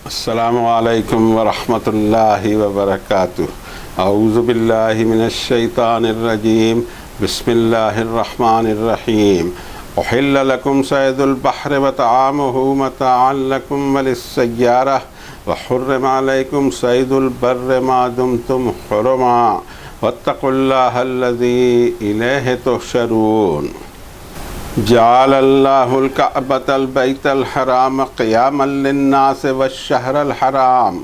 السلام علیکم ورحمۃ اللہ وبرکاتہ۔ اعوذ باللہ من الشیطان الرجیم، بسم اللہ الرحمن الرحیم۔ احل لکم صید البحر وطعامہ متاعا لکم وللسیارہ وحرم علیکم صید البر ما دمتم حرما واتقوا اللہ الذی الیہ تحشرون۔ جعل اللہ الکعبۃ البیت الحرام قیاما للناس والشہر الحرام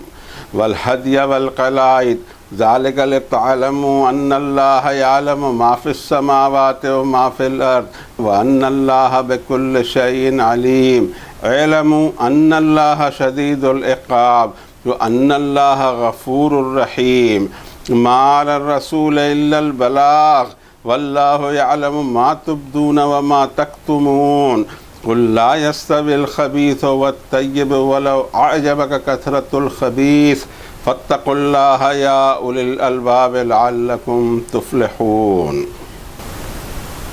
والہدی والقلائد ذلک لتعلموا ان اللہ یعلم ما فی السماوات وما فی الارض وان اللہ بکل شیء علیم۔ اعلموا ان اللہ شدید العقاب وان اللہ غفور رحیم۔ ما علی الرسول الا البلاغ واللہ یعلم ما تبدون وما تکتمون۔ قل لا يستوی الخبیث والطیب ولو اعجبک کثرة الخبیث فاتقوا اللہ یا اولی الالباب لعلکم تفلحون۔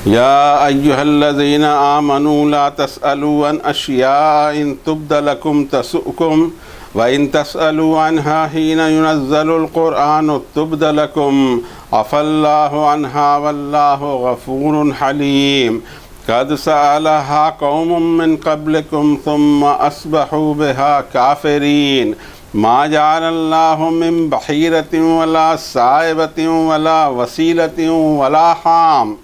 یا ایہا الذین آمنوا لا تسألوا عن اشیاء ان تبد لکم تسؤکم وَإِن تَسْأَلُوا عَنْهَا حِينَ يُنَزَّلُ الْقُرْآنُ تُبْدَ لَكُمْ عَفَا اللَّهُ عَنْهَا وَاللَّهُ غَفُورٌ حَلِيمٌ۔ قَدْ سَأَلَهَا قَوْمٌ مِّن قَبْلِكُمْ ثُمَّ أَصْبَحُوا بِهَا كَافِرِينَ۔ مَا جَعَلَ اللَّهُ مِن بَحِيرَةٍ وَلَا سَائِبَةٍ وَلَا وَسِيلَةٍ وَلَا حَامٍ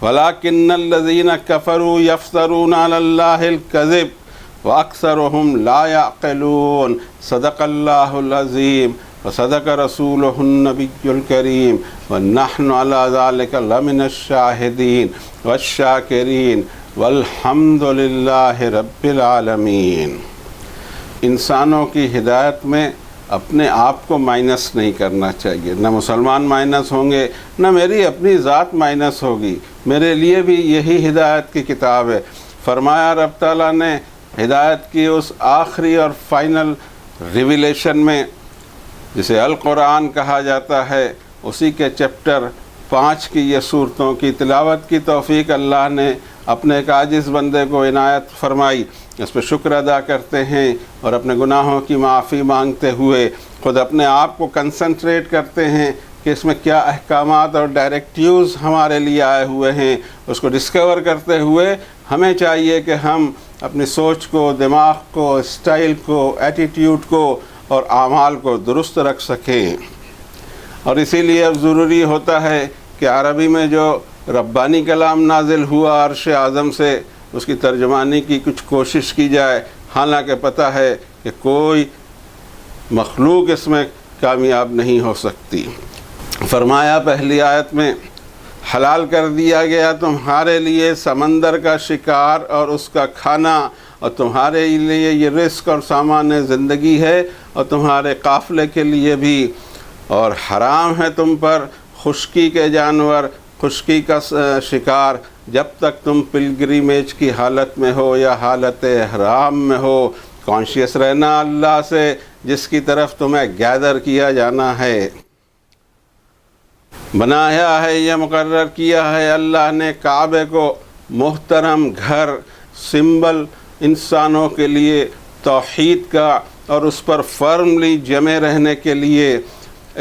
وَلَكِنَّ الَّذِينَ كَفَرُوا يَفْتَرُونَ عَلَى اللَّهِ الْكَذِبَ وَأَكْثَرُهُمْ لَا يَعْقِلُونَ۔ صدق اللہ العظیم وصدق رسولہ النبی الکریم ونحن علی ذلک لمن الشاہدین والشاکرین والحمد للہ رب العالمین۔ انسانوں کی ہدایت میں اپنے آپ کو مائنس نہیں کرنا چاہیے۔ نہ مسلمان مائنس ہوں گے، نہ میری اپنی ذات مائنس ہوگی۔ میرے لیے بھی یہی ہدایت کی کتاب ہے۔ فرمایا رب تعالیٰ نے ہدایت کی اس آخری اور فائنل ریویلیشن میں، جسے القرآن کہا جاتا ہے، اسی کے چیپٹر 5 کی یہ صورتوں کی تلاوت کی توفیق اللہ نے اپنے ایک عاجز بندے کو عنایت فرمائی۔ اس پہ شکر ادا کرتے ہیں اور اپنے گناہوں کی معافی مانگتے ہوئے خود اپنے آپ کو کنسنٹریٹ کرتے ہیں کہ اس میں کیا احکامات اور ڈائریکٹیوز ہمارے لیے آئے ہوئے ہیں۔ اس کو ڈسکور کرتے ہوئے ہمیں چاہیے کہ ہم اپنی سوچ کو، دماغ کو، اسٹائل کو، ایٹیٹیوڈ کو اور اعمال کو درست رکھ سکیں۔ اور اسی لیے اب ضروری ہوتا ہے کہ عربی میں جو ربانی کلام نازل ہوا عرش اعظم سے، اس کی ترجمانی کی کچھ کوشش کی جائے، حالانکہ پتہ ہے کہ کوئی مخلوق اس میں کامیاب نہیں ہو سکتی۔ فرمایا پہلی آیت میں، حلال کر دیا گیا تمہارے لیے سمندر کا شکار اور اس کا کھانا، اور تمہارے لیے یہ رزق اور سامان زندگی ہے، اور تمہارے قافلے کے لیے بھی، اور حرام ہے تم پر خشکی کے جانور، خشکی کا شکار، جب تک تم پلگریمیج کی حالت میں ہو یا حالت احرام میں ہو۔ کانشیس رہنا اللہ سے جس کی طرف تمہیں گیدر کیا جانا ہے۔ بنایا ہے، یہ مقرر کیا ہے اللہ نے کعبے کو محترم گھر، سمبل انسانوں کے لیے توحید کا اور اس پر فرملی جمے رہنے کے لیے۔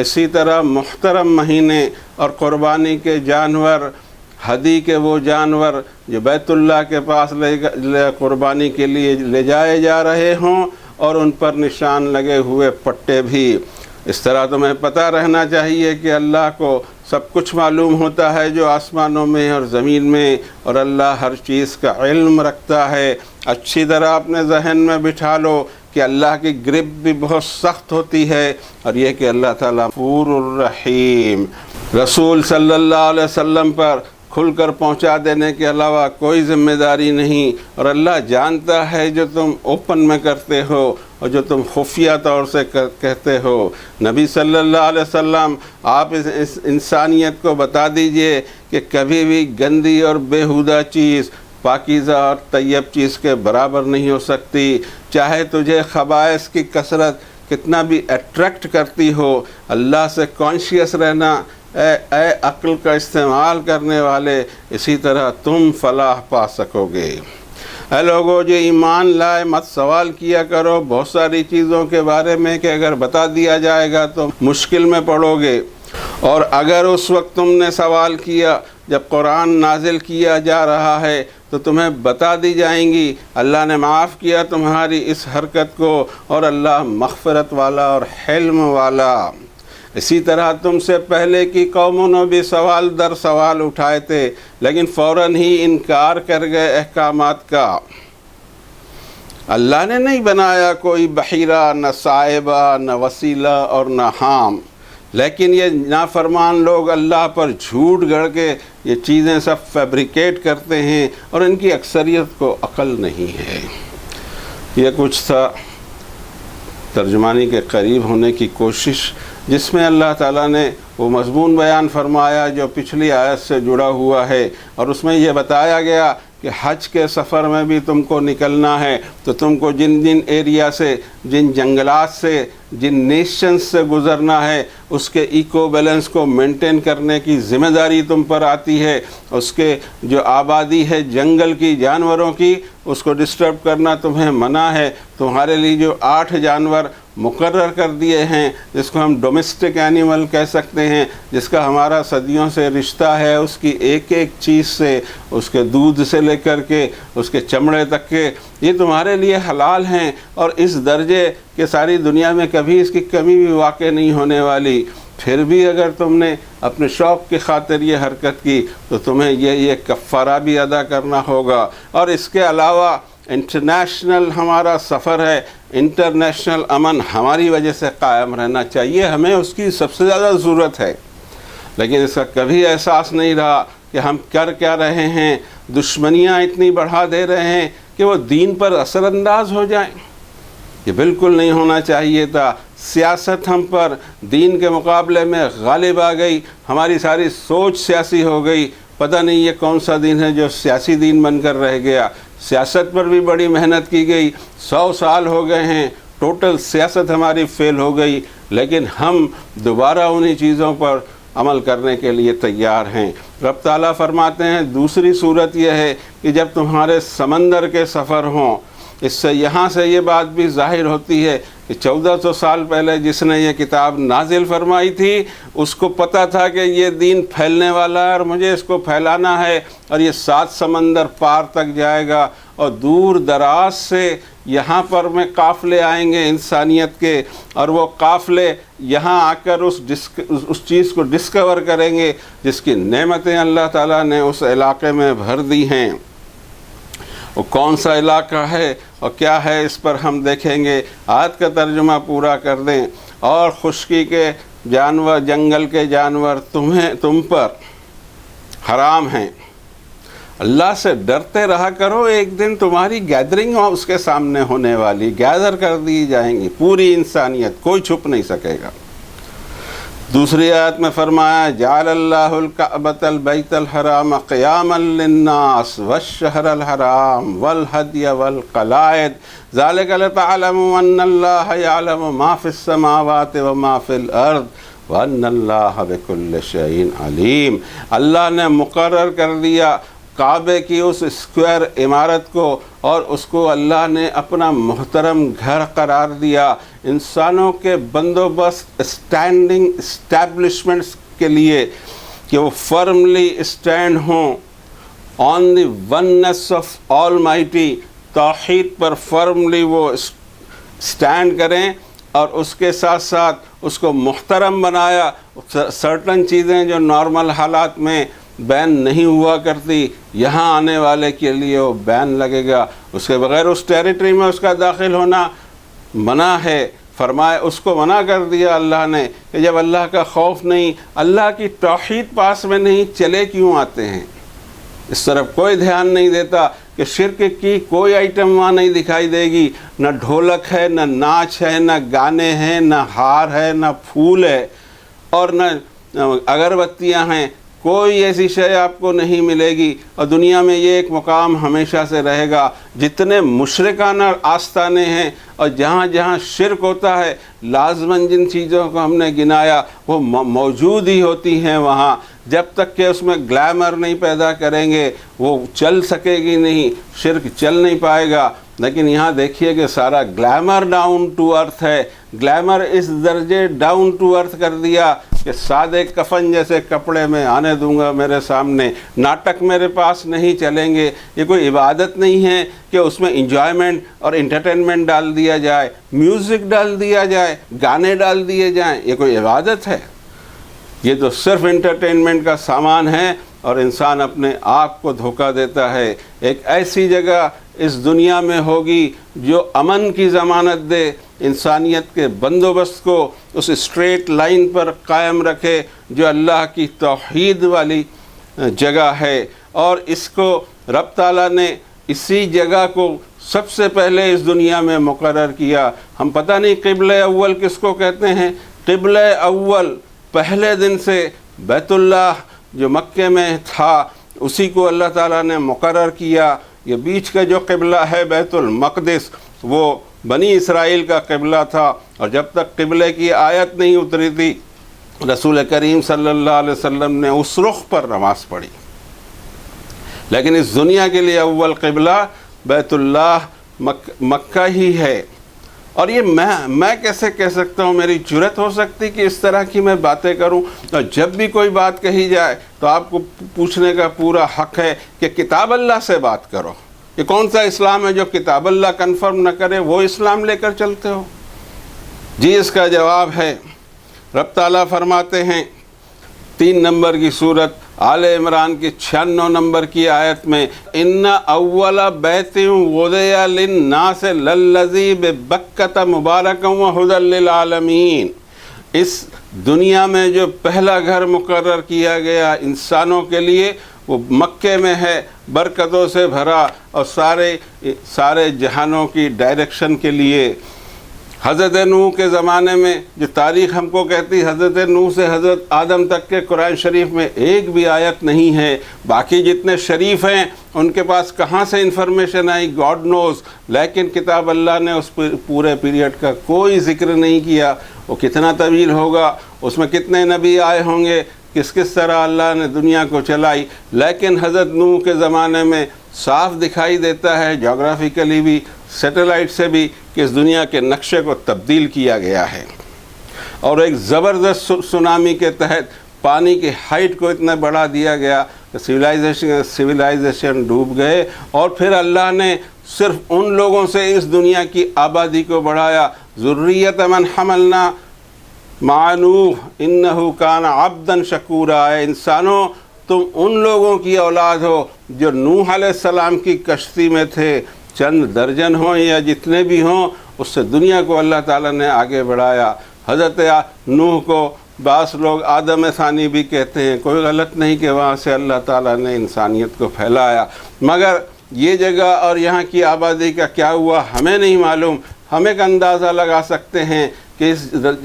اسی طرح محترم مہینے اور قربانی کے جانور، ہدی کے وہ جانور جو بیت اللہ کے پاس قربانی کے لیے لے جائے جا رہے ہوں، اور ان پر نشان لگے ہوئے پٹے بھی۔ اس طرح تمہیں پتہ رہنا چاہیے کہ اللہ کو سب کچھ معلوم ہوتا ہے جو آسمانوں میں اور زمین میں، اور اللہ ہر چیز کا علم رکھتا ہے۔ اچھی طرح اپنے ذہن میں بٹھا لو کہ اللہ کی گرپ بھی بہت سخت ہوتی ہے، اور یہ کہ اللہ تعالیٰ غفور الرحیم۔ رسول صلی اللہ علیہ وسلم پر کھل کر پہنچا دینے کے علاوہ کوئی ذمہ داری نہیں، اور اللہ جانتا ہے جو تم اوپن میں کرتے ہو اور جو تم خفیہ طور سے کہتے ہو۔ نبی صلی اللہ علیہ وسلم، آپ اس انسانیت کو بتا دیجئے کہ کبھی بھی گندی اور بیہودہ چیز پاکیزہ اور طیب چیز کے برابر نہیں ہو سکتی۔ چاہے تجھے خبائث کی کثرت کتنا بھی اٹریکٹ کرتی ہو، اللہ سے کانشیس رہنا، اے عقل کا استعمال کرنے والے، اسی طرح تم فلاح پا سکو گے۔ اے لوگو جو ایمان لائے مت سوال کیا کرو بہت ساری چیزوں کے بارے میں کہ اگر بتا دیا جائے گا تو مشکل میں پڑو گے، اور اگر اس وقت تم نے سوال کیا جب قرآن نازل کیا جا رہا ہے تو تمہیں بتا دی جائیں گی۔ اللہ نے معاف کیا تمہاری اس حرکت کو، اور اللہ مغفرت والا اور حلم والا۔ اسی طرح تم سے پہلے کی قوموں نے بھی سوال در سوال اٹھائے تھے، لیکن فوراً ہی انکار کر گئے احکامات کا۔ اللہ نے نہیں بنایا کوئی بحیرہ، نہ صائبہ، نہ وسیلہ اور نہ حام، لیکن یہ نافرمان لوگ اللہ پر جھوٹ گڑھ کے یہ چیزیں سب فیبریکیٹ کرتے ہیں، اور ان کی اکثریت کو عقل نہیں ہے۔ یہ کچھ تھا ترجمانی کے قریب ہونے کی کوشش، جس میں اللہ تعالیٰ نے وہ مضمون بیان فرمایا جو پچھلی آیت سے جڑا ہوا ہے، اور اس میں یہ بتایا گیا کہ حج کے سفر میں بھی تم کو نکلنا ہے تو تم کو جن جن ایریا سے، جن جنگلات سے، جن نیشنز سے گزرنا ہے اس کے ایکو بیلنس کو مینٹین کرنے کی ذمہ داری تم پر آتی ہے۔ اس کے جو آبادی ہے جنگل کی، جانوروں کی، اس کو ڈسٹرب کرنا تمہیں منع ہے۔ تمہارے لیے جو 8 جانور مقرر کر دیے ہیں، جس کو ہم ڈومیسٹک اینیمل کہہ سکتے ہیں، جس کا ہمارا صدیوں سے رشتہ ہے، اس کی ایک ایک چیز سے، اس کے دودھ سے لے کر کے اس کے چمڑے تک کے، یہ تمہارے لیے حلال ہیں، اور اس درجے کہ ساری دنیا میں کبھی اس کی کمی بھی واقع نہیں ہونے والی۔ پھر بھی اگر تم نے اپنے شوق کی خاطر یہ حرکت کی تو تمہیں یہ کفارہ بھی ادا کرنا ہوگا۔ اور اس کے علاوہ انٹرنیشنل ہمارا سفر ہے، انٹرنیشنل امن ہماری وجہ سے قائم رہنا چاہیے، ہمیں اس کی سب سے زیادہ ضرورت ہے، لیکن اس کا کبھی احساس نہیں رہا کہ ہم کر کیا رہے ہیں۔ دشمنیاں اتنی بڑھا دے رہے ہیں کہ وہ دین پر اثر انداز ہو جائیں، یہ بالکل نہیں ہونا چاہیے تھا۔ سیاست ہم پر دین کے مقابلے میں غالب آ گئی، ہماری ساری سوچ سیاسی ہو گئی۔ پتہ نہیں یہ کون سا دین ہے جو سیاسی دین بن کر رہ گیا۔ سیاست پر بھی بڑی محنت کی گئی، 100 سال ہو گئے ہیں، ٹوٹل سیاست ہماری فیل ہو گئی، لیکن ہم دوبارہ انہی چیزوں پر عمل کرنے کے لیے تیار ہیں۔ رب تعالیٰ فرماتے ہیں دوسری صورت یہ ہے کہ جب تمہارے سمندر کے سفر ہوں، اس سے یہاں سے یہ بات بھی ظاہر ہوتی ہے کہ 1400 سال پہلے جس نے یہ کتاب نازل فرمائی تھی اس کو پتہ تھا کہ یہ دین پھیلنے والا ہے اور مجھے اس کو پھیلانا ہے، اور یہ 7 سمندر پار تک جائے گا، اور دور دراز سے یہاں پر میں قافلے آئیں گے انسانیت کے، اور وہ قافلے یہاں آ کر اس چیز کو ڈسکور کریں گے جس کی نعمتیں اللہ تعالیٰ نے اس علاقے میں بھر دی ہیں۔ وہ کون سا علاقہ ہے اور کیا ہے اس پر ہم دیکھیں گے۔ آیت کا ترجمہ پورا کر دیں۔ اور خشکی کے جانور، جنگل کے جانور تم پر حرام ہیں، اللہ سے ڈرتے رہا کرو، ایک دن تمہاری گیدرنگ اس کے سامنے ہونے والی، گیدر کر دی جائیں گی پوری انسانیت، کوئی چھپ نہیں سکے گا۔ دوسری آیت میں فرمایا جعل اللہ الکعبۃ البیت الحرام قیاما للناس والشہر الحرام والہدی والقلائد ذلک لتعلموا ان اللہ یعلم ما فی السماوات وما فی الارض وان اللہ بکل شیء علیم۔ اللہ نے مقرر کر دیا کعبے کی اس اسکوائر عمارت کو، اور اس کو اللہ نے اپنا محترم گھر قرار دیا انسانوں کے بندوبست، اسٹینڈنگ اسٹیبلشمنٹس کے لیے کہ وہ فرملی اسٹینڈ ہوں آن دی وننس آف آل مائٹی، توحید پر فرملی وہ اسٹینڈ کریں، اور اس کے ساتھ ساتھ اس کو محترم بنایا۔ سرٹن چیزیں جو نارمل حالات میں بین نہیں ہوا کرتی، یہاں آنے والے کے لیے وہ بین لگے گا، اس کے بغیر اس ٹیریٹری میں اس کا داخل ہونا منع ہے۔ فرمائے اس کو منع کر دیا اللہ نے کہ جب اللہ کا خوف نہیں، اللہ کی توحید پاس میں نہیں، چلے کیوں آتے ہیں؟ اس طرف کوئی دھیان نہیں دیتا کہ شرک کی کوئی آئٹم وہاں نہیں دکھائی دے گی، نہ ڈھولک ہے، نہ ناچ ہے، نہ گانے ہیں، نہ ہار ہے، نہ پھول ہے، اور نہ اگربتیاں ہیں، کوئی ایسی شے آپ کو نہیں ملے گی، اور دنیا میں یہ ایک مقام ہمیشہ سے رہے گا۔ جتنے مشرکانہ آستانے ہیں اور جہاں جہاں شرک ہوتا ہے، لازماً جن چیزوں کو ہم نے گنایا وہ موجود ہی ہوتی ہیں وہاں۔ جب تک کہ اس میں گلیمر نہیں پیدا کریں گے وہ چل سکے گی نہیں، شرک چل نہیں پائے گا۔ لیکن یہاں دیکھیے کہ سارا گلیمر ڈاؤن ٹو ارتھ ہے، گلیمر اس درجے ڈاؤن ٹو ارتھ کر دیا کہ سادے کفن جیسے کپڑے میں آنے دوں گا میرے سامنے، ناٹک میرے پاس نہیں چلیں گے۔ یہ کوئی عبادت نہیں ہے کہ اس میں انجوائمنٹ اور انٹرٹینمنٹ ڈال دیا جائے، میوزک ڈال دیا جائے، گانے ڈال دیے جائیں، یہ کوئی عبادت ہے؟ یہ تو صرف انٹرٹینمنٹ کا سامان ہے، اور انسان اپنے آپ کو دھوکہ دیتا ہے۔ ایک ایسی جگہ اس دنیا میں ہوگی جو امن کی ضمانت دے، انسانیت کے بندوبست کو اس اسٹریٹ لائن پر قائم رکھے جو اللہ کی توحید والی جگہ ہے، اور اس کو رب تعالیٰ نے اسی جگہ کو سب سے پہلے اس دنیا میں مقرر کیا۔ ہم پتہ نہیں قبلہ اول کس کو کہتے ہیں۔ قبلہ اول پہلے دن سے بیت اللہ جو مکے میں تھا اسی کو اللہ تعالیٰ نے مقرر کیا۔ یہ بیچ کا جو قبلہ ہے بیت المقدس وہ بنی اسرائیل کا قبلہ تھا، اور جب تک قبلے کی آیت نہیں اتری تھی رسول کریم صلی اللہ علیہ وسلم نے اس رخ پر نماز پڑھی۔ لیکن اس دنیا کے لیے اول قبلہ بیت اللہ مکہ ہی ہے۔ اور یہ میں کیسے کہہ سکتا ہوں، میری جرت ہو سکتی کہ اس طرح کی میں باتیں کروں؟ اور جب بھی کوئی بات کہی جائے تو آپ کو پوچھنے کا پورا حق ہے کہ کتاب اللہ سے بات کرو۔ یہ کون سا اسلام ہے جو کتاب اللہ کنفرم نہ کرے وہ اسلام لے کر چلتے ہو؟ جی اس کا جواب ہے، رب تعالیٰ فرماتے ہیں 3 نمبر کی سورت آل عمران کی 96 نمبر کی آیت میں، ان اول بیت وضع للناس للذی ببکۃ مبارکا وہدی للعالمین۔ اس دنیا میں جو پہلا گھر مقرر کیا گیا انسانوں کے لیے وہ مکے میں ہے، برکتوں سے بھرا اور سارے جہانوں کی ڈائریکشن کے لیے۔ حضرت نوح کے زمانے میں جو تاریخ ہم کو کہتی، حضرت نوح سے حضرت آدم تک کے قرآن شریف میں ایک بھی آیت نہیں ہے۔ باقی جتنے شریف ہیں ان کے پاس کہاں سے انفارمیشن آئی گاڈ نوز، لیکن کتاب اللہ نے اس پورے پیریڈ کا کوئی ذکر نہیں کیا۔ وہ کتنا طویل ہوگا، اس میں کتنے نبی آئے ہوں گے، کس طرح اللہ نے دنیا کو چلائی۔ لیکن حضرت نوح کے زمانے میں صاف دکھائی دیتا ہے جغرافیکلی بھی، سیٹلائٹ سے بھی، کہ اس دنیا کے نقشے کو تبدیل کیا گیا ہے۔ اور ایک زبردست سونامی کے تحت پانی کی ہائٹ کو اتنا بڑھا دیا گیا کہ سویلائزیشن ڈوب گئے، اور پھر اللہ نے صرف ان لوگوں سے اس دنیا کی آبادی کو بڑھایا، ذریۃ من حملنا مع نوح انہ کان عبدا شکورا۔ اے انسانوں تم ان لوگوں کی اولاد ہو جو نوح علیہ السلام کی کشتی میں تھے، چند درجن ہوں یا جتنے بھی ہوں، اس سے دنیا کو اللہ تعالیٰ نے آگے بڑھایا۔ حضرت نوح کو بعض لوگ آدم ثانی بھی کہتے ہیں، کوئی غلط نہیں کہ وہاں سے اللہ تعالیٰ نے انسانیت کو پھیلایا، مگر یہ جگہ اور یہاں کی آبادی کا کیا ہوا ہمیں نہیں معلوم۔ ہم ایک اندازہ لگا سکتے ہیں کہ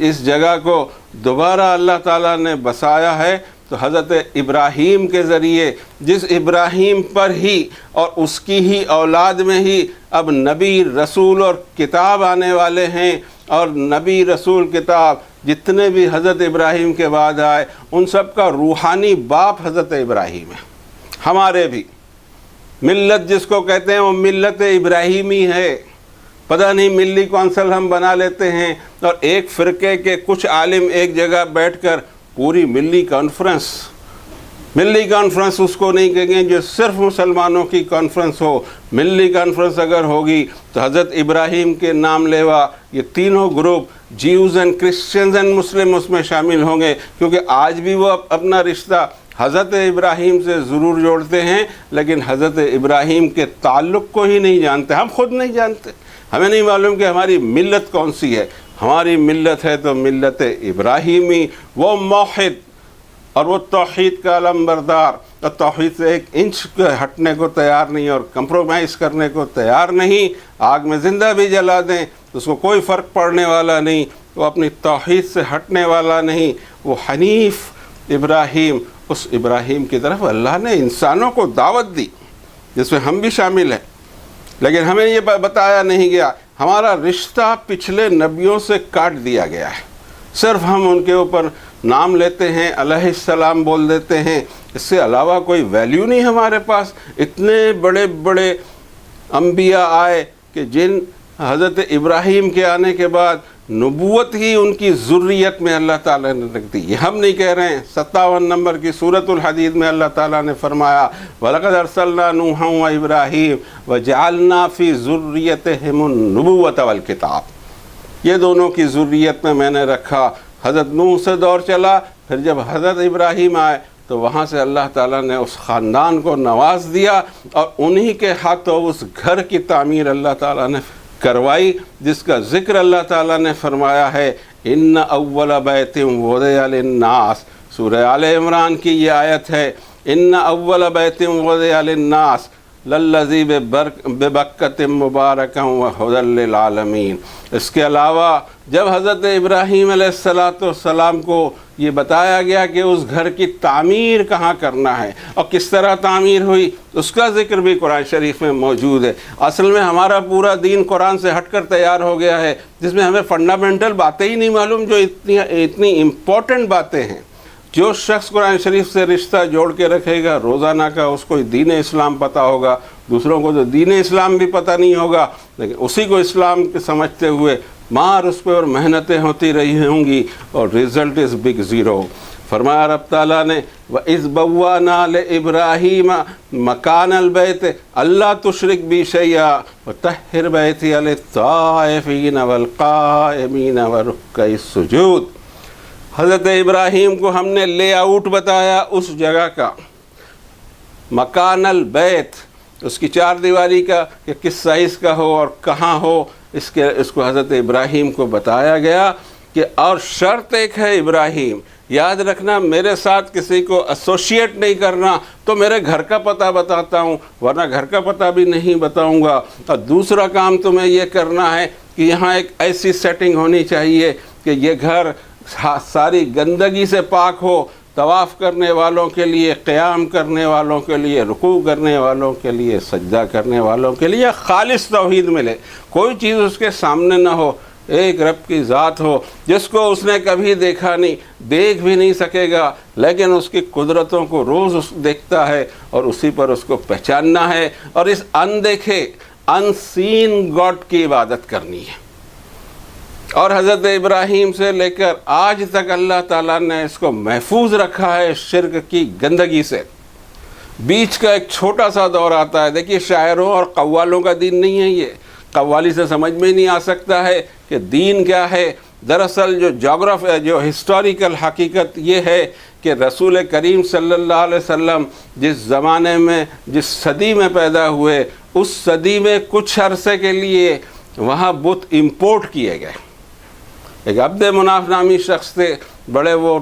اس جگہ کو دوبارہ اللہ تعالیٰ نے بسایا ہے تو حضرت ابراہیم کے ذریعے، جس ابراہیم پر ہی اور اس کی ہی اولاد میں ہی اب نبی رسول اور کتاب آنے والے ہیں، اور نبی رسول کتاب جتنے بھی حضرت ابراہیم کے بعد آئے ان سب کا روحانی باپ حضرت ابراہیم ہے۔ ہمارے بھی ملت جس کو کہتے ہیں وہ ملت ابراہیمی ہے۔ پتہ نہیں ملی کونسل ہم بنا لیتے ہیں، اور ایک فرقے کے کچھ عالم ایک جگہ بیٹھ کر پوری ملی کانفرنس اس کو نہیں کہیں گے جو صرف مسلمانوں کی کانفرنس ہو۔ ملی کانفرنس اگر ہوگی تو حضرت ابراہیم کے نام لیوا یہ تینوں گروپ، Jews and Christians and Muslim, اس میں شامل ہوں گے، کیونکہ آج بھی وہ اپنا رشتہ حضرت ابراہیم سے ضرور جوڑتے ہیں، لیکن حضرت ابراہیم کے تعلق کو ہی نہیں جانتے۔ ہم خود نہیں جانتے، ہمیں نہیں معلوم کہ ہماری ملت کون سی ہے۔ ہماری ملت ہے تو ملت ابراہیمی، وہ موحد اور وہ توحید کا علمبردار، اور توحید سے ایک انچ ہٹنے کو تیار نہیں اور کمپرومائز کرنے کو تیار نہیں۔ آگ میں زندہ بھی جلا دیں تو اس کو کوئی فرق پڑنے والا نہیں، وہ اپنی توحید سے ہٹنے والا نہیں۔ وہ حنیف ابراہیم، اس ابراہیم کی طرف اللہ نے انسانوں کو دعوت دی، جس میں ہم بھی شامل ہیں، لیکن ہمیں یہ بتایا نہیں گیا، ہمارا رشتہ پچھلے نبیوں سے کاٹ دیا گیا ہے، صرف ہم ان کے اوپر نام لیتے ہیں، علیہ السلام بول دیتے ہیں، اس سے علاوہ کوئی ویلیو نہیں ہمارے پاس۔ اتنے بڑے بڑے انبیاء آئے کہ جن حضرت ابراہیم کے آنے کے بعد نبوت ہی ان کی ذریت میں اللہ تعالیٰ نے رکھ دی۔ یہ ہم نہیں کہہ رہے ہیں، 57 نمبر کی سورۃ الحدید میں اللہ تعالیٰ نے فرمایا وَلَقَدْ أَرْسَلْنَا نُوحًا وَإِبْرَاهِيمَ وَجَعَلْنَا فِي ذُرِّيَّتِهِمُ النُّبُوَّةَ وَالْكِتَابَ، یہ دونوں کی ذریت میں نے رکھا۔ حضرت نوح سے دور چلا، پھر جب حضرت ابراہیم آئے تو وہاں سے اللہ تعالیٰ نے اس خاندان کو نواز دیا، اور انہی کے ہاتھوں اس گھر کی تعمیر اللہ تعالیٰ نے کروائی، جس کا ذکر اللہ تعالیٰ نے فرمایا ہے ان اول بیت وضع للناس، سورہ آل عمران کی یہ آیت ہے، ان اول بیت وضع للناس للذی ببکۃ مبارکا وہدی للعالمین۔ اس کے علاوہ جب حضرت ابراہیم علیہ السلام کو یہ بتایا گیا کہ اس گھر کی تعمیر کہاں کرنا ہے اور کس طرح تعمیر ہوئی، اس کا ذکر بھی قرآن شریف میں موجود ہے۔ اصل میں ہمارا پورا دین قرآن سے ہٹ کر تیار ہو گیا ہے، جس میں ہمیں فنڈامنٹل باتیں ہی نہیں معلوم، جو اتنی امپورٹنٹ باتیں ہیں۔ جو شخص قرآن شریف سے رشتہ جوڑ کے رکھے گا روزانہ کا، اس کو دین اسلام پتہ ہوگا، دوسروں کو تو دین اسلام بھی پتہ نہیں ہوگا، لیکن اسی کو اسلام کے سمجھتے ہوئے مار اس پہ اور محنتیں ہوتی رہی ہوں گی، اور رزلٹ از بگ زیرو۔ فرمایا رب تعالیٰ نے وَإِذْ بَوَّأْنَا لِإِبْرَاهِيمَ مَكَانَ الْبَيْتِ أَلَّا تُشْرِكْ بِي شَيْئًا وَطَهِّرْ بَيْتِيَ لِلطَّائِفِينَ وَالْقَائِمِينَ وَرُكَّعِ السُّجُودِ۔ حضرت ابراہیم کو ہم نے لے آؤٹ بتایا اس جگہ کا، مکان البیت، اس کی چار دیواری کا کہ کس سائز کا ہو اور کہاں ہو، اس کو حضرت ابراہیم کو بتایا گیا کہ اور شرط ایک ہے ابراہیم، یاد رکھنا میرے ساتھ کسی کو ایسوسیٹ نہیں کرنا، تو میرے گھر کا پتہ بتاتا ہوں ورنہ گھر کا پتہ بھی نہیں بتاؤں گا، اور دوسرا کام تمہیں یہ کرنا ہے کہ یہاں ایک ایسی سیٹنگ ہونی چاہیے کہ یہ گھر ساری گندگی سے پاک ہو، طواف کرنے والوں کے لیے، قیام کرنے والوں کے لیے، رکوع کرنے والوں کے لیے، سجدہ کرنے والوں کے لیے خالص توحید ملے، کوئی چیز اس کے سامنے نہ ہو، ایک رب کی ذات ہو جس کو اس نے کبھی دیکھا نہیں، دیکھ بھی نہیں سکے گا، لیکن اس کی قدرتوں کو روز دیکھتا ہے اور اسی پر اس کو پہچاننا ہے، اور اس اندیکھے انسین گاڈ کی عبادت کرنی ہے۔ اور حضرت ابراہیم سے لے کر آج تک اللہ تعالیٰ نے اس کو محفوظ رکھا ہے شرک کی گندگی سے۔ بیچ کا ایک چھوٹا سا دور آتا ہے، دیکھیے شاعروں اور قوالوں کا دین نہیں ہے، یہ قوالی سے سمجھ میں نہیں آ سکتا ہے کہ دین کیا ہے۔ دراصل جو ہسٹوریکل حقیقت یہ ہے کہ رسول کریم صلی اللہ علیہ وسلم جس زمانے میں، جس صدی میں پیدا ہوئے، اس صدی میں کچھ عرصے کے لیے وہاں بت امپورٹ کیے گئے۔ ایک عبد مناف نامی شخص تھے، بڑے وہ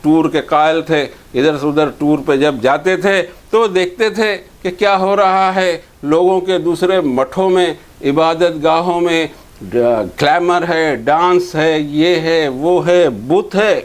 ٹور کے قائل تھے، ادھر سے ادھر ٹور پہ جب جاتے تھے تو دیکھتے تھے کہ کیا ہو رہا ہے، لوگوں کے دوسرے مٹھوں میں، عبادت گاہوں میں گلیمر ہے، ڈانس ہے، یہ ہے، وہ ہے، بت ہے،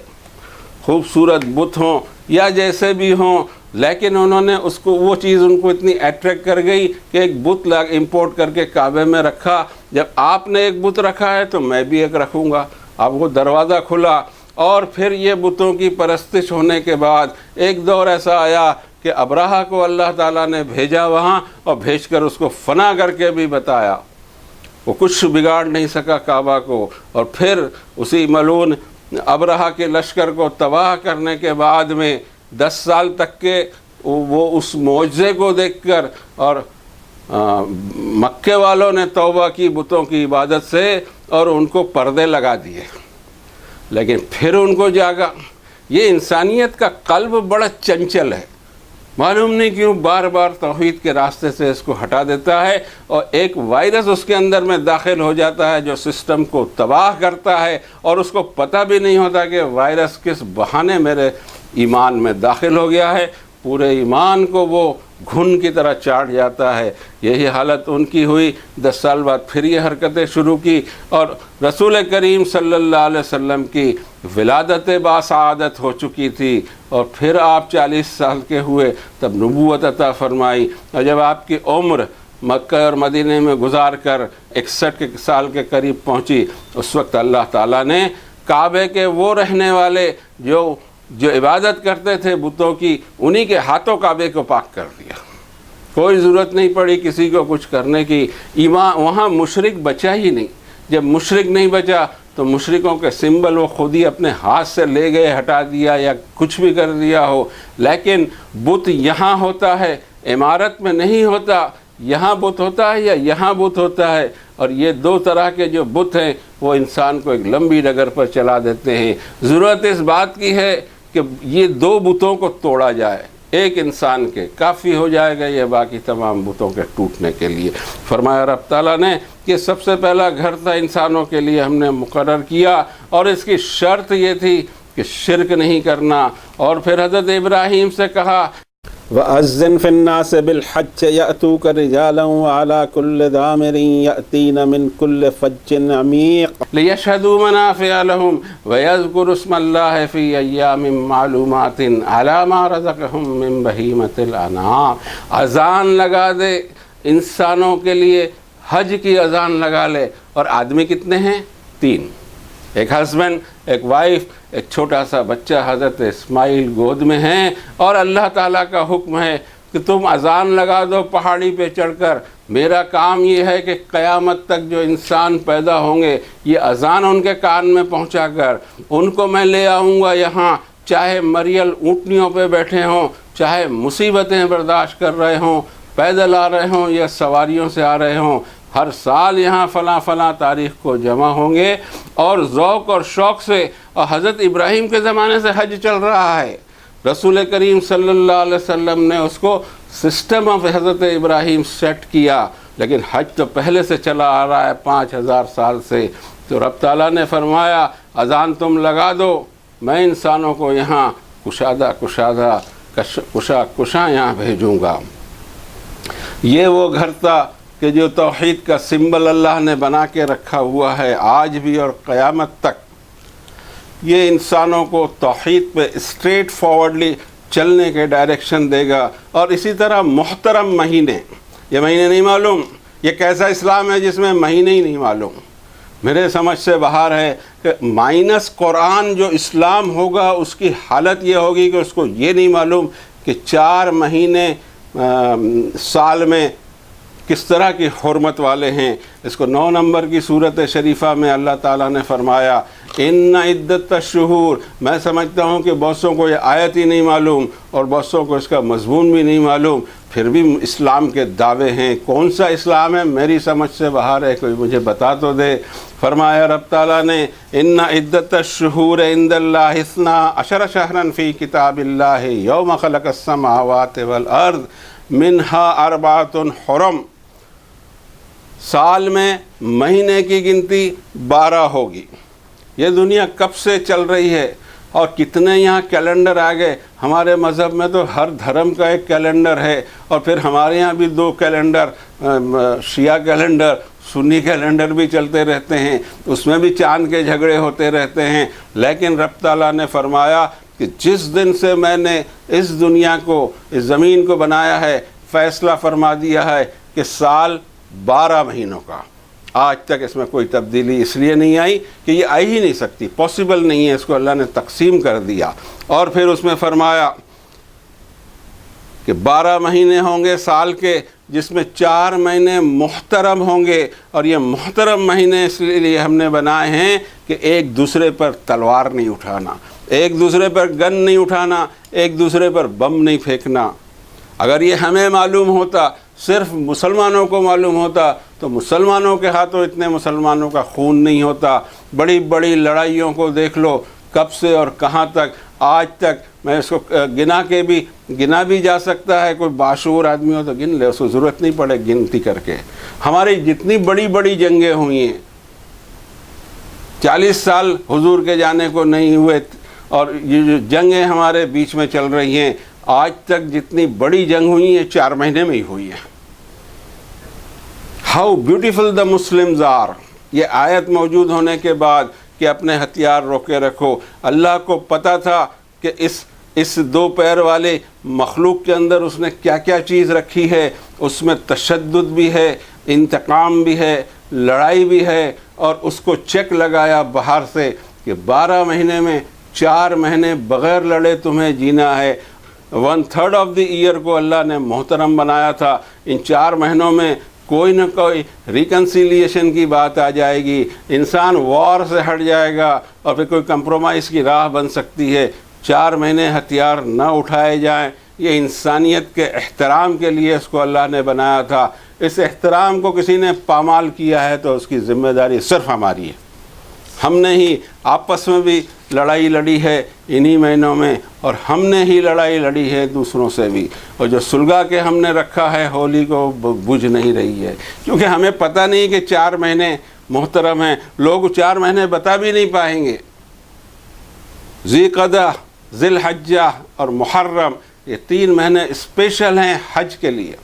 خوبصورت بت ہوں یا جیسے بھی ہوں، لیکن انہوں نے اس کو، وہ چیز ان کو اتنی اٹریکٹ کر گئی کہ ایک بت امپورٹ کر کے کعبے میں رکھا۔ جب آپ نے ایک بت رکھا ہے تو میں بھی ایک رکھوں گا۔ اب وہ دروازہ کھلا، اور پھر یہ بتوں کی پرستش ہونے کے بعد ایک دور ایسا آیا کہ ابراہہ کو اللہ تعالیٰ نے بھیجا وہاں، اور بھیج کر اس کو فنا کر کے بھی بتایا، وہ کچھ بگاڑ نہیں سکا کعبہ کو۔ اور پھر اسی ملعون ابراہہ کے لشکر کو تباہ کرنے کے بعد میں 10 سال تک کے وہ اس معجزے کو دیکھ کر، اور مکے والوں نے توبہ کی بتوں کی عبادت سے اور ان کو پردے لگا دیے، لیکن پھر ان کو جاگا۔ یہ انسانیت کا قلب بڑا چنچل ہے، معلوم نہیں کیوں بار بار توحید کے راستے سے اس کو ہٹا دیتا ہے، اور ایک وائرس اس کے اندر میں داخل ہو جاتا ہے جو سسٹم کو تباہ کرتا ہے، اور اس کو پتہ بھی نہیں ہوتا کہ وائرس کس بہانے میرے ایمان میں داخل ہو گیا ہے۔ پورے ایمان کو وہ گھن کی طرح چاٹ جاتا ہے۔ یہی حالت ان کی ہوئی، 10 سال بعد پھر یہ حرکتیں شروع کی، اور رسول کریم صلی اللہ علیہ وسلم کی ولادت باسعادت ہو چکی تھی، اور پھر آپ 40 سال کے ہوئے تب نبوت عطا فرمائی، اور جب آپ کی عمر مکہ اور مدینے میں گزار کر 61 سال کے قریب پہنچی، اس وقت اللہ تعالیٰ نے کعبے کے وہ رہنے والے جو عبادت کرتے تھے بتوں کی، انہی کے ہاتھوں کعبے کو پاک کر دیا۔ کوئی ضرورت نہیں پڑی کسی کو کچھ کرنے کی، وہاں مشرک بچا ہی نہیں۔ جب مشرک نہیں بچا تو مشرکوں کے سمبل وہ خود ہی اپنے ہاتھ سے لے گئے، ہٹا دیا یا کچھ بھی کر دیا ہو، لیکن بت یہاں ہوتا ہے، عمارت میں نہیں ہوتا۔ یہاں بت ہوتا ہے یا یہاں بت ہوتا ہے، اور یہ دو طرح کے جو بت ہیں وہ انسان کو ایک لمبی ڈگر پر چلا دیتے ہیں۔ ضرورت اس بات کی ہے کہ یہ دو بتوں کو توڑا جائے، ایک انسان کے کافی ہو جائے گا یہ باقی تمام بتوں کے ٹوٹنے کے لیے۔ فرمایا رب تعالیٰ نے کہ سب سے پہلا گھر تھا انسانوں کے لیے ہم نے مقرر کیا، اور اس کی شرط یہ تھی کہ شرک نہیں کرنا۔ اور پھر حضرت ابراہیم سے کہا وَأَذِّن فِي النَّاسِ بِالْحَجِّ يَأْتُوكَ رِجَالًا وَعَلَى كُلِّ ضَامِرٍ يَأْتِينَ مِنْ كُلِّ فَجٍّ عَمِيقٍ لِيَشْهَدُوا مَنَافِعَ لَهُمْ وَيَذْكُرُوا اسْمَ اللَّهِ فِي أَيَّامٍ مَّعْلُومَاتٍ عَلَىٰ مَا رَزَقَهُم مِّن بَهِيمَةِ الْأَنْعَامِ۔ اذان لگا دے انسانوں کے لیے، حج کی اذان لگا لے۔ اور آدمی کتنے ہیں؟ 3، ایک ہسبینڈ، ایک وائف، ایک چھوٹا سا بچہ حضرت اسماعیل گود میں ہیں، اور اللہ تعالیٰ کا حکم ہے کہ تم اذان لگا دو پہاڑی پہ چڑھ کر۔ میرا کام یہ ہے کہ قیامت تک جو انسان پیدا ہوں گے یہ اذان ان کے کان میں پہنچا کر ان کو میں لے آؤں گا یہاں، چاہے مریل اونٹنیوں پہ بیٹھے ہوں، چاہے مصیبتیں برداشت کر رہے ہوں، پیدل آ رہے ہوں یا سواریوں سے آ رہے ہوں، ہر سال یہاں فلاں فلاں تاریخ کو جمع ہوں گے۔ اور ذوق اور شوق سے، اور حضرت ابراہیم کے زمانے سے حج چل رہا ہے، رسول کریم صلی اللہ علیہ وسلم نے اس کو سسٹم آف حضرت ابراہیم سیٹ کیا، لیکن حج تو پہلے سے چلا آ رہا ہے 5000 سال سے۔ تو رب تعالیٰ نے فرمایا اذان تم لگا دو، میں انسانوں کو یہاں کشا یہاں بھیجوں گا۔ یہ وہ گھر تھا کہ جو توحید کا سمبل اللہ نے بنا کے رکھا ہوا ہے آج بھی اور قیامت تک۔ یہ انسانوں کو توحید پہ اسٹریٹ فارورڈلی چلنے کے ڈائریکشن دے گا۔ اور اسی طرح محترم مہینے، یہ مہینے نہیں معلوم، یہ کیسا اسلام ہے جس میں مہینے ہی نہیں معلوم؟ میرے سمجھ سے باہر ہے کہ مائنس قرآن جو اسلام ہوگا اس کی حالت یہ ہوگی کہ اس کو یہ نہیں معلوم کہ 4 مہینے سال میں کس طرح کی حرمت والے ہیں۔ اس کو 9 نمبر کی سورت شریفہ میں اللہ تعالیٰ نے فرمایا ان عدت الشہور۔ میں سمجھتا ہوں کہ بہتوں کو یہ آیت ہی نہیں معلوم اور بہتوں کو اس کا مضمون بھی نہیں معلوم، پھر بھی اسلام کے دعوے ہیں۔ کون سا اسلام ہے میری سمجھ سے باہر ہے، کوئی مجھے بتا تو دے۔ فرمایا رب تعالیٰ نے ان عدت الشہور عند اللہ 12 شہرا فی کتاب اللہ یوم خلق السماوات والارض منہا 4 حرم۔ سال میں مہینے کی گنتی 12 ہوگی۔ یہ دنیا کب سے چل رہی ہے اور کتنے یہاں کیلنڈر آ گئے۔ ہمارے مذہب میں تو ہر دھرم کا ایک کیلنڈر ہے، اور پھر ہمارے یہاں بھی 2 کیلنڈر، شیعہ کیلنڈر، سنی کیلنڈر بھی چلتے رہتے ہیں، اس میں بھی چاند کے جھگڑے ہوتے رہتے ہیں۔ لیکن رب تعالیٰ نے فرمایا کہ جس دن سے میں نے اس دنیا کو، اس زمین کو بنایا ہے، فیصلہ فرما دیا ہے کہ سال 12 مہینوں کا۔ آج تک اس میں کوئی تبدیلی اس لیے نہیں آئی کہ یہ آئی ہی نہیں سکتی، پاسبل نہیں ہے، اس کو اللہ نے تقسیم کر دیا۔ اور پھر اس میں فرمایا کہ 12 مہینے ہوں گے سال کے، جس میں 4 مہینے محترم ہوں گے، اور یہ محترم مہینے اس لیے ہم نے بنائے ہیں کہ ایک دوسرے پر تلوار نہیں اٹھانا، ایک دوسرے پر گن نہیں اٹھانا، ایک دوسرے پر بم نہیں پھینکنا۔ اگر یہ ہمیں معلوم ہوتا، صرف مسلمانوں کو معلوم ہوتا، تو مسلمانوں کے ہاتھوں اتنے مسلمانوں کا خون نہیں ہوتا۔ بڑی بڑی لڑائیوں کو دیکھ لو، کب سے اور کہاں تک، آج تک میں اس کو گنا بھی جا سکتا ہے، کوئی باشعور آدمی ہو تو گن لے، اس کو ضرورت نہیں پڑے گنتی کر کے۔ ہماری جتنی بڑی بڑی جنگیں ہوئی ہیں، 40 سال حضور کے جانے کو نہیں ہوئے، اور یہ جو جنگیں ہمارے بیچ میں چل رہی ہیں، آج تک جتنی بڑی جنگ ہوئی ہیں 4 مہینے میں ہی ہوئی ہیں. How beautiful the Muslims are. یہ آیت موجود ہونے کے بعد کہ اپنے ہتھیار روکے رکھو. اللہ کو پتہ تھا کہ اس 2 پیر والے مخلوق کے اندر اس نے کیا کیا چیز رکھی ہے. اس میں تشدد بھی ہے، انتقام بھی ہے، لڑائی بھی ہے، اور اس کو چیک لگایا باہر سے کہ 12 مہینے میں 4 مہینے بغیر لڑے تمہیں جینا ہے. 1/3 آف دی ایئر کو اللہ نے محترم بنایا تھا. ان 4 مہینوں میں کوئی نہ کوئی ریکنسیلیشن کی بات آ جائے گی، انسان وار سے ہٹ جائے گا اور پھر کوئی کمپرومائز کی راہ بن سکتی ہے. 4 مہینے ہتھیار نہ اٹھائے جائیں. یہ انسانیت کے احترام کے لیے اس کو اللہ نے بنایا تھا. اس احترام کو کسی نے پامال کیا ہے تو اس کی ذمہ داری صرف ہماری ہے. ہم نے ہی آپس میں بھی لڑائی لڑی ہے انہی مہینوں میں، اور ہم نے ہی لڑائی لڑی ہے دوسروں سے بھی. اور جو سلگا کے ہم نے رکھا ہے ہولی کو بجھ نہیں رہی ہے، کیونکہ ہمیں پتہ نہیں کہ 4 مہینے محترم ہیں. لوگ 4 مہینے بتا بھی نہیں پائیں گے. ذی قعدہ، ذی الحجہ اور محرم، یہ 3 مہینے اسپیشل ہیں حج کے لیے.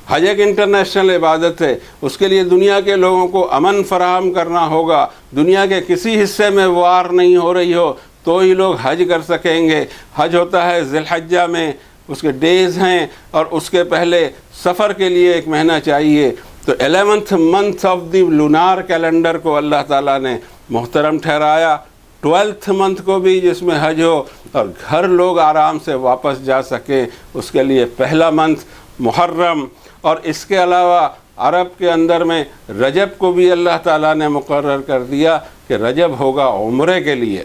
حج ایک انٹرنیشنل عبادت ہے. اس کے لیے دنیا کے لوگوں کو امن فراہم کرنا ہوگا. دنیا کے کسی حصے میں وار نہیں ہو رہی ہو تو ہی لوگ حج کر سکیں گے. حج ہوتا ہے ذی الحجہ میں، اس کے ڈیز ہیں، اور اس کے پہلے سفر کے لیے 1 مہینہ چاہیے. تو 11th month of the lunar calendar کو اللہ تعالیٰ نے محترم ٹھہرایا. 12th month کو بھی جس میں حج ہو اور گھر لوگ آرام سے واپس جا سکیں، اس کے لیے پہلا منتھ محرم. اور اس کے علاوہ عرب کے اندر میں رجب کو بھی اللہ تعالیٰ نے مقرر کر دیا کہ رجب ہوگا عمرے کے لیے.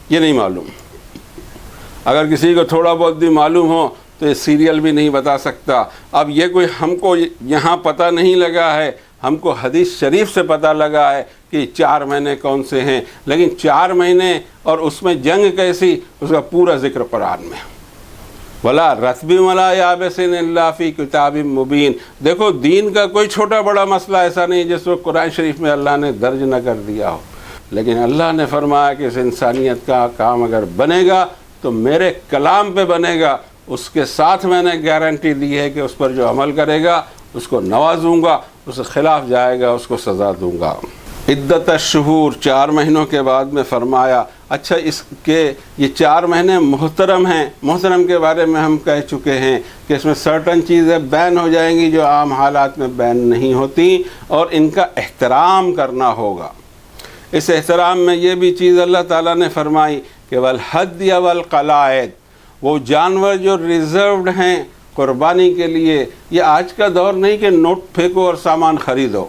یہ نہیں معلوم. اگر کسی کو تھوڑا بہت بھی معلوم ہو تو یہ سیریل بھی نہیں بتا سکتا. اب یہ کوئی ہم کو یہاں پتہ نہیں لگا ہے، ہم کو حدیث شریف سے پتہ لگا ہے کہ 4 مہینے کون سے ہیں. لیکن 4 مہینے اور اس میں جنگ کیسی، اس کا پورا ذکر قرآن میں. ولا رتب ولا یابس الا فی کتاب مبین. دیکھو دین کا کوئی چھوٹا بڑا مسئلہ ایسا نہیں جس کو قرآن شریف میں اللہ نے درج نہ کر دیا ہو. لیکن اللہ نے فرمایا کہ اس انسانیت کا کام اگر بنے گا تو میرے کلام پہ بنے گا. اس کے ساتھ میں نے گارنٹی دی ہے کہ اس پر جو عمل کرے گا اس کو نوازوں گا، اس کے خلاف جائے گا اس کو سزا دوں گا. عدت الشہور، 4 مہینوں کے بعد میں فرمایا اچھا اس کے یہ 4 مہینے محترم ہیں. محترم کے بارے میں ہم کہہ چکے ہیں کہ اس میں سرٹن چیزیں بین ہو جائیں گی جو عام حالات میں بین نہیں ہوتی، اور ان کا احترام کرنا ہوگا. اس احترام میں یہ بھی چیز اللہ تعالیٰ نے فرمائی کہ والحدی والقلائد، وہ جانور جو ریزروڈ ہیں قربانی کے لیے. یہ آج کا دور نہیں کہ نوٹ پھینکو اور سامان خریدو.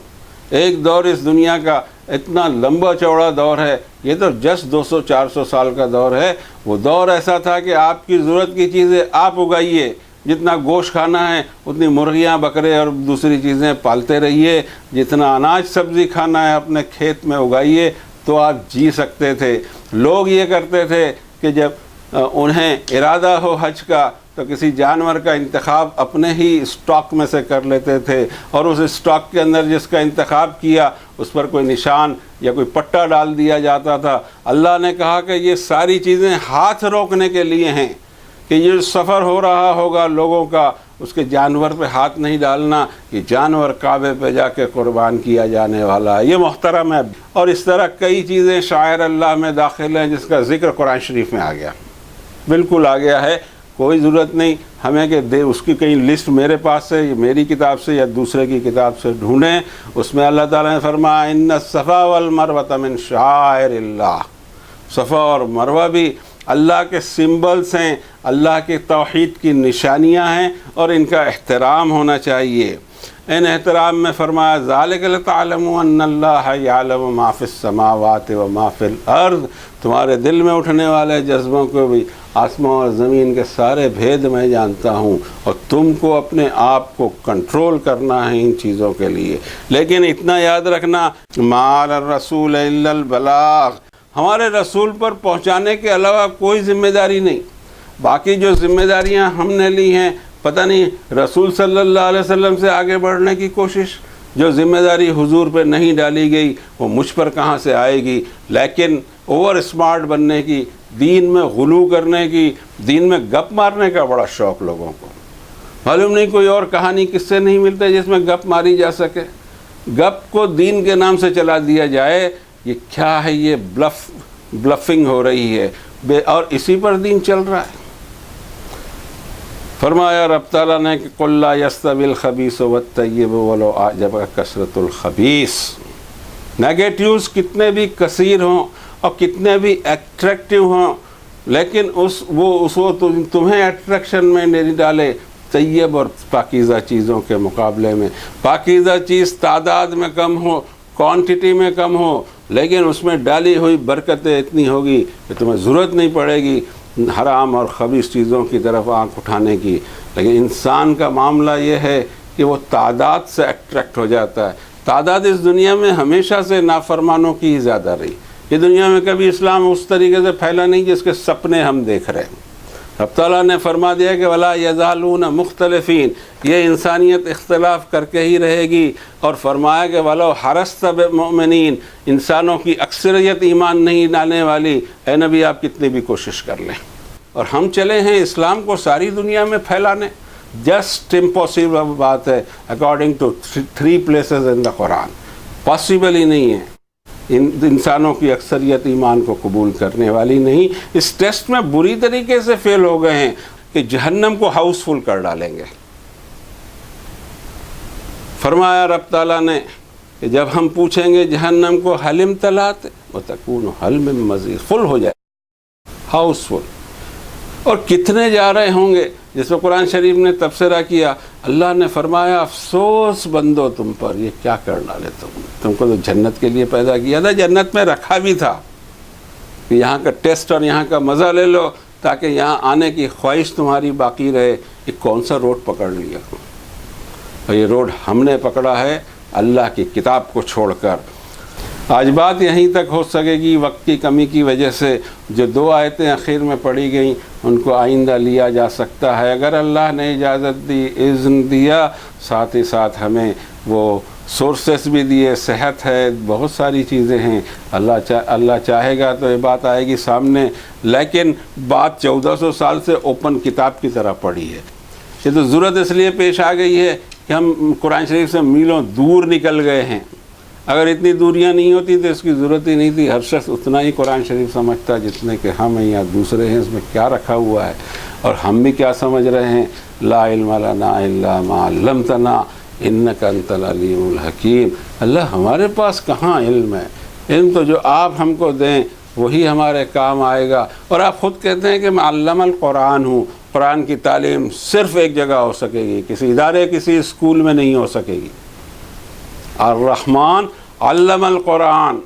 ایک دور اس دنیا کا اتنا لمبا چوڑا دور ہے، یہ تو جسٹ 200-400 سال کا دور ہے. وہ دور ایسا تھا کہ آپ کی ضرورت کی چیزیں آپ اگائیے، جتنا گوشت کھانا ہے اتنی مرغیاں بکرے اور دوسری چیزیں پالتے رہیے، جتنا اناج سبزی کھانا ہے اپنے کھیت میں اگائیے تو آپ جی سکتے تھے. لوگ یہ کرتے تھے کہ جب انہیں ارادہ ہو حج کا تو کسی جانور کا انتخاب اپنے ہی اسٹاک میں سے کر لیتے تھے، اور اس اسٹاک کے اندر جس کا انتخاب کیا اس پر کوئی نشان یا کوئی پٹا ڈال دیا جاتا تھا. اللہ نے کہا کہ یہ ساری چیزیں ہاتھ روکنے کے لیے ہیں کہ یہ سفر ہو رہا ہوگا لوگوں کا، اس کے جانور پہ ہاتھ نہیں ڈالنا. یہ جانور کعبے پہ جا کے قربان کیا جانے والا ہے، یہ محترم ہے. اور اس طرح کئی چیزیں شاعر اللہ میں داخل ہیں جس کا ذکر قرآن شریف میں آ گیا، بالکل آ گیا ہے. کوئی ضرورت نہیں ہمیں کہ اس کی کہیں لسٹ میرے پاس سے، میری کتاب سے یا دوسرے کی کتاب سے ڈھونڈیں. اس میں اللہ تعالیٰ نے فرمایا ان الصفا والمروہ من شعائر اللہ. صفا اور مروہ بھی اللہ کے سمبلز ہیں، اللہ کے توحید کی نشانیاں ہیں، اور ان کا احترام ہونا چاہیے. ان احترام میں فرمایا ذالک لتعلموا ان اللہ یعلم ما فی السماوات و ما فی الارض. تمہارے دل میں اٹھنے والے جذبوں کو بھی آسمان اور زمین کے سارے بھید میں جانتا ہوں، اور تم کو اپنے آپ کو کنٹرول کرنا ہے ان چیزوں کے لیے. لیکن اتنا یاد رکھنا ما علی الرسول الا البلاغ، ہمارے رسول پر پہنچانے کے علاوہ کوئی ذمہ داری نہیں. باقی جو ذمہ داریاں ہم نے لی ہیں، پتہ نہیں رسول صلی اللہ علیہ وسلم سے آگے بڑھنے کی کوشش، جو ذمہ داری حضور پہ نہیں ڈالی گئی وہ مجھ پر کہاں سے آئے گی. لیکن اوور اسمارٹ بننے کی، دین میں غلو کرنے کی، دین میں گپ مارنے کا بڑا شوق لوگوں کو۔ معلوم نہیں کوئی اور کہانی کس سے نہیں ملتا جس میں گپ ماری جا سکے۔ گپ کو دین کے نام سے چلا دیا جائے، یہ کیا ہے؟ یہ بلفنگ ہو رہی ہے، اور اسی پر دین چل رہا ہے۔ فرمایا رب تعالیٰ نے کہ قُلْ لَا يَسْتَوِي الْخَبِيثُ وَالطَّيِّبُ وَلَوْ أَعْجَبَكَ كَثْرَةُ الْخَبِيثِ۔ نیگیٹیوز کتنے بھی کثیر ہوں اور کتنے بھی ایٹریکٹیو ہوں، لیکن وہ تمہیں اٹریکشن میں نہیں ڈالے طیب اور پاکیزہ چیزوں کے مقابلے میں۔ پاکیزہ چیز تعداد میں کم ہو، کوانٹٹی میں کم ہو، لیکن اس میں ڈالی ہوئی برکتیں اتنی ہوگی کہ تمہیں ضرورت نہیں پڑے گی حرام اور خبیث چیزوں کی طرف آنکھ اٹھانے کی۔ لیکن انسان کا معاملہ یہ ہے کہ وہ تعداد سے اٹریکٹ ہو جاتا ہے۔ تعداد اس دنیا میں ہمیشہ سے نافرمانوں کی ہی زیادہ رہی۔ یہ دنیا میں کبھی اسلام اس طریقے سے پھیلا نہیں جس کے سپنے ہم دیکھ رہے ہیں۔ رب تعالیٰ نے فرما دیا کہ وَلَا يَزَالُونَ مُخْتَلِفِينَ، یہ انسانیت اختلاف کر کے ہی رہے گی، اور فرمایا کہ وَلَوْ حَرَصْتَ بِمُؤْمِنِينَ، انسانوں کی اکثریت ایمان نہیں لانے والی، اے نبی آپ کتنی بھی کوشش کر لیں۔ اور ہم چلے ہیں اسلام کو ساری دنیا میں پھیلانے، جسٹ امپاسبل بات ہے according to 3 places in the Quran, possible ہی نہیں ہے۔ انسانوں کی اکثریت ایمان کو قبول کرنے والی نہیں۔ اس ٹیسٹ میں بری طریقے سے فیل ہو گئے ہیں کہ جہنم کو ہاؤس فل کر ڈالیں گے۔ فرمایا رب تعالیٰ نے کہ جب ہم پوچھیں گے جہنم کو حل امتلأت وتکون حل من مزید، فل ہو جائے، ہاؤس فل۔ اور کتنے جا رہے ہوں گے، جس میں قرآن شریف نے تبصرہ کیا، اللہ نے فرمایا افسوس بندو تم پر، یہ کیا کر ڈالے تم کو تو جنت کے لیے پیدا کیا تھا، جنت میں رکھا بھی تھا کہ یہاں کا ٹیسٹ اور یہاں کا مزہ لے لو تاکہ یہاں آنے کی خواہش تمہاری باقی رہے۔ یہ کون سا روڈ پکڑ لیا؟ اور یہ روڈ ہم نے پکڑا ہے اللہ کی کتاب کو چھوڑ کر۔ آج بات یہیں تک ہو سکے گی، وقت کی کمی کی وجہ سے جو 2 آیتیں اخیر میں پڑھی گئیں ان کو آئندہ لیا جا سکتا ہے اگر اللہ نے اجازت دی، اذن دیا، ساتھ ہی ساتھ ہمیں وہ سورسز بھی دیے، صحت ہے، بہت ساری چیزیں ہیں۔ اللہ چاہے گا تو یہ بات آئے گی سامنے، لیکن بات 1400 سال سے اوپن کتاب کی طرح پڑھی ہے۔ یہ تو ضرورت اس لیے پیش آ گئی ہے کہ ہم قرآن شریف سے میلوں دور نکل گئے ہیں۔ اگر اتنی دوریاں نہیں ہوتی تو اس کی ضرورت ہی نہیں تھی۔ ہر شخص اتنا ہی قرآن شریف سمجھتا جتنے کہ ہم ہیں یا دوسرے ہیں، اس میں کیا رکھا ہوا ہے، اور ہم بھی کیا سمجھ رہے ہیں۔ لا علم لنا الا ما علمتنا انک انت العلیم الحکیم۔ اللہ ہمارے پاس کہاں علم ہے؟ علم تو جو آپ ہم کو دیں وہی ہمارے کام آئے گا۔ اور آپ خود کہتے ہیں کہ میں علم القرآن ہوں۔ قرآن کی تعلیم صرف ایک جگہ ہو سکے گی، کسی ادارے کسی اسکول میں نہیں ہو سکے گی۔ الرحمن علم القرآن،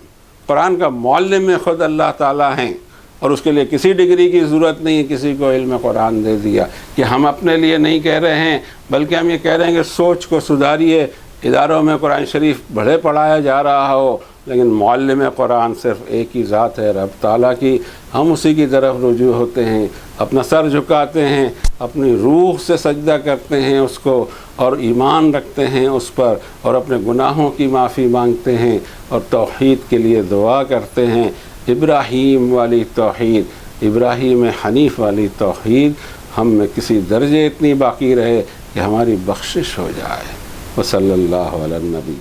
قرآن کا معلم میں خود اللہ تعالیٰ ہیں، اور اس کے لیے کسی ڈگری کی ضرورت نہیں ہے، کسی کو علم قرآن دے دیا۔ کہ ہم اپنے لیے نہیں کہہ رہے ہیں، بلکہ ہم یہ کہہ رہے ہیں کہ سوچ کو سدھاریے۔ اداروں میں قرآن شریف بڑے پڑھایا جا رہا ہو، لیکن معلم قرآن صرف ایک ہی ذات ہے، رب تعالیٰ کی۔ ہم اسی کی طرف رجوع ہوتے ہیں، اپنا سر جھکاتے ہیں، اپنی روح سے سجدہ کرتے ہیں اس کو، اور ایمان رکھتے ہیں اس پر، اور اپنے گناہوں کی معافی مانگتے ہیں، اور توحید کے لیے دعا کرتے ہیں۔ ابراہیم والی توحید، ابراہیم حنیف والی توحید ہم میں کسی درجے اتنی باقی رہے کہ ہماری بخشش ہو جائے۔ وصلی اللہ علی النبی۔